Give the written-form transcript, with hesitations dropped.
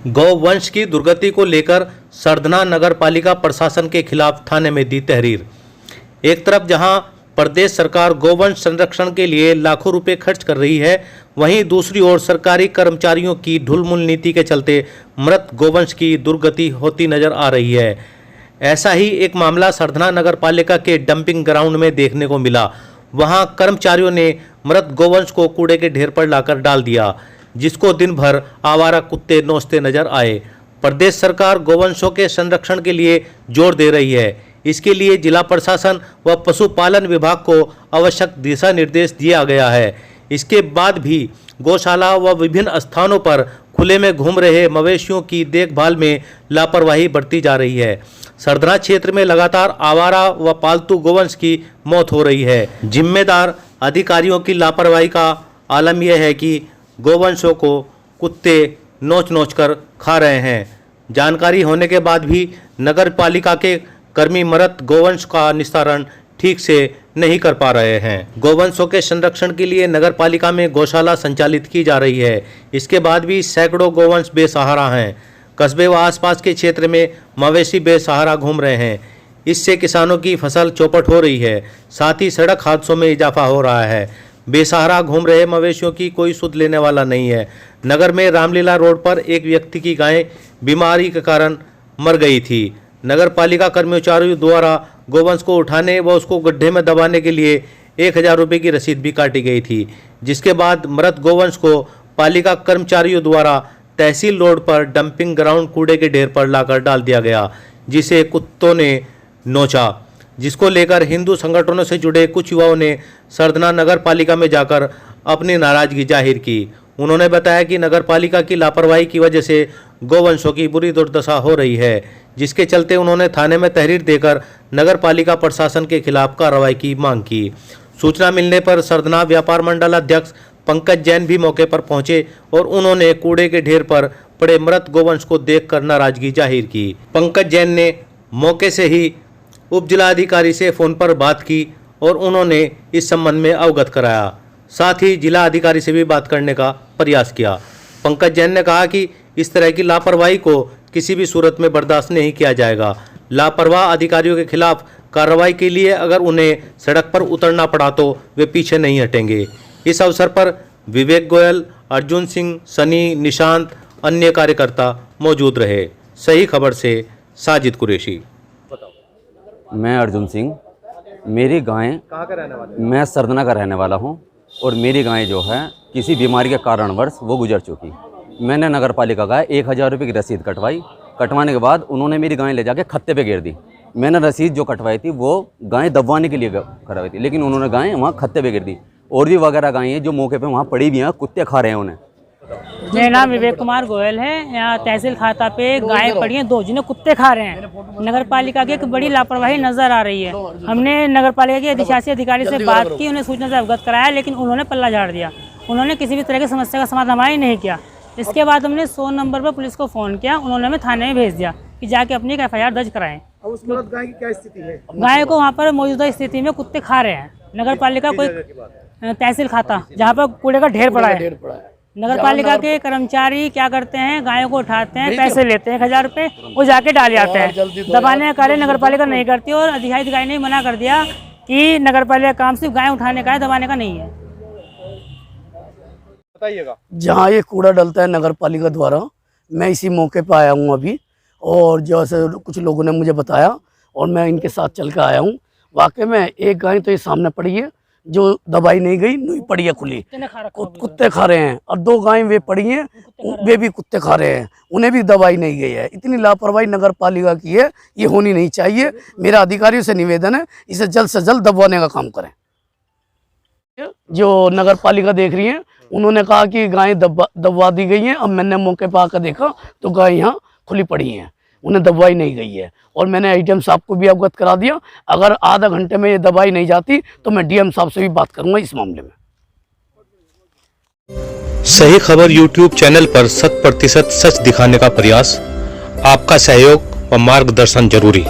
गौवंश की दुर्गति को लेकर सरधना नगर पालिका प्रशासन के खिलाफ थाने में दी तहरीर। एक तरफ जहां प्रदेश सरकार गौवंश संरक्षण के लिए लाखों रुपए खर्च कर रही है, वहीं दूसरी ओर सरकारी कर्मचारियों की ढुलमुल नीति के चलते मृत गौवंश की दुर्गति होती नजर आ रही है। ऐसा ही एक मामला सरधना नगर पालिका के डंपिंग ग्राउंड में देखने को मिला। वहां कर्मचारियों ने मृत गौवंश को कूड़े के ढेर पर लाकर डाल दिया, जिसको दिन भर आवारा कुत्ते नोचते नजर आए। प्रदेश सरकार गौवंशों के संरक्षण के लिए जोर दे रही है। इसके लिए जिला प्रशासन व पशुपालन विभाग को आवश्यक दिशा निर्देश दिया गया है। इसके बाद भी गौशाला व विभिन्न स्थानों पर खुले में घूम रहे मवेशियों की देखभाल में लापरवाही बरती जा रही है। सरधना क्षेत्र में लगातार आवारा व पालतू गौवंश की मौत हो रही है। जिम्मेदार अधिकारियों की लापरवाही का आलम यह है कि गौवंशों को कुत्ते नोच नोच कर खा रहे हैं। जानकारी होने के बाद भी नगर पालिका के कर्मी मृत गौवंश का निस्तारण ठीक से नहीं कर पा रहे हैं। गौवंशों के संरक्षण के लिए नगर पालिका में गौशाला संचालित की जा रही है। इसके बाद भी सैकड़ों गौवंश बेसहारा हैं। कस्बे व आसपास के क्षेत्र में मवेशी बेसहारा घूम रहे हैं। इससे किसानों की फसल चौपट हो रही है, साथ ही सड़क हादसों में इजाफा हो रहा है। बेसहारा घूम रहे मवेशियों की कोई सुध लेने वाला नहीं है। नगर में रामलीला रोड पर एक व्यक्ति की गाय बीमारी के कारण मर गई थी। नगर पालिका कर्मचारियों द्वारा गौवंश को उठाने व उसको गड्ढे में दबाने के लिए 1000 रुपये की रसीद भी काटी गई थी, जिसके बाद मृत गौवंश को पालिका कर्मचारियों द्वारा तहसील रोड पर डंपिंग ग्राउंड कूड़े के ढेर पर लाकर डाल दिया गया, जिसे कुत्तों ने नोचा, जिसको लेकर हिंदू संगठनों से जुड़े कुछ युवाओं ने सरधना नगर पालिका में जाकर अपनी नाराजगी जाहिर की। उन्होंने बताया कि नगर पालिका की लापरवाही की वजह से गौवंशों की बुरी दुर्दशा हो रही है, जिसके चलते उन्होंने थाने में तहरीर देकर नगर पालिका प्रशासन के खिलाफ कार्रवाई की मांग की। सूचना मिलने पर सरधना व्यापार मंडल अध्यक्ष पंकज जैन भी मौके पर पहुंचे और उन्होंने कूड़े के ढेर पर पड़े मृत गौवंश को देखकर नाराजगी जाहिर की। पंकज जैन ने मौके से ही उप जिलाधिकारी से फोन पर बात की और उन्होंने इस संबंध में अवगत कराया। साथ ही जिला अधिकारी से भी बात करने का प्रयास किया। पंकज जैन ने कहा कि इस तरह की लापरवाही को किसी भी सूरत में बर्दाश्त नहीं किया जाएगा। लापरवाह अधिकारियों के खिलाफ कार्रवाई के लिए अगर उन्हें सड़क पर उतरना पड़ा तो वे पीछे नहीं हटेंगे। इस अवसर पर विवेक गोयल, अर्जुन सिंह, सनी, निशांत, अन्य कार्यकर्ता मौजूद रहे। सही खबर से साजिद कुरैशी। मैं अर्जुन सिंह, मेरी गाय कहाँ का रहने वाले? मैं सरधना का रहने वाला हूँ और मेरी गाय जो है किसी बीमारी के कारणवश वो गुजर चुकी। मैंने नगर पालिका का 1000 रुपये की रसीद कटवाई। कटवाने के बाद उन्होंने मेरी गाय ले जाके खत्ते पे गिर दी। मैंने रसीद जो कटवाई थी वो गाय दबवाने के लिए करवाई थी, लेकिन उन्होंने गाय वहाँ खत्ते पे गिर दी। और भी वगैरह गाय हैं जो मौके पे वहाँ पड़ी भी हैं, कुत्ते खा रहे हैं उन्हें। मेरा नाम विवेक कुमार गोयल है। यहाँ तहसील खाता पे गाय पड़ी हैं 2 जिन्हें कुत्ते खा रहे हैं। नगर पालिका की एक बड़ी लापरवाही नजर आ रही है। हमने नगर पालिका के अधिशासी अधिकारी से बात की, उन्हें सूचना से अवगत कराया, लेकिन उन्होंने पल्ला झाड़ दिया। उन्होंने किसी भी तरह की समस्या का समाधान ही नहीं किया। इसके बाद हमने 100 नंबर पर पुलिस को फ़ोन किया। उन्होंने हमें थाने में भेज दिया कि जाके अपनी एक FIR दर्ज कराएं। अब उस मृत गाय की क्या स्थिति है? गाय को वहाँ पर मौजूदा स्थिति में कुत्ते खा रहे हैं। नगर पालिका कोई तहसील खाता जहाँ पर कूड़े का ढेर पड़ा है। नगर पालिका के कर्मचारी क्या करते हैं, गायों को उठाते हैं, पैसे लेते हैं 1000 रुपये, वो जाके डाल जाते हैं। दबाने का कार्य नगर पालिका नहीं करती और अधिकारी ने मना कर दिया कि नगर पालिका काम सिर्फ गाय उठाने का है, दबाने का नहीं है। बताइएगा। जहाँ ये कूड़ा डलता है नगर पालिका द्वारा, मैं इसी मौके पे आया हूँ अभी, और जैसे कुछ लोगों ने मुझे बताया और मैं इनके साथ चल कर आया हूँ। वाकई में एक गाय तो ये सामने पड़ी है जो दबाई नहीं गई, नहीं पड़ी है खुली, कुत्ते खा रहे हैं। और 2 गाय वे पड़ी हैं, वे भी कुत्ते खा रहे हैं, उन्हें भी दबाई नहीं गई है। इतनी लापरवाही नगर पालिका की है, ये होनी नहीं चाहिए। मेरा अधिकारियों से निवेदन है, इसे जल्द से जल्द दबवाने का काम करें। जो नगर पालिका देख रही है, उन्होंने कहा कि गायें दबवा दी गई हैं। अब मैंने मौके पर आकर देखा तो गाय यहाँ खुली पड़ी हैं, उन्हें दबाई नहीं गई है। और मैंने ADM साहब को भी अवगत करा दिया। अगर आधा घंटे में ये दबाई नहीं जाती तो मैं DM साहब से भी बात करूंगा इस मामले में। सही खबर YouTube चैनल पर 100% सच दिखाने का प्रयास। आपका सहयोग व मार्गदर्शन जरूरी।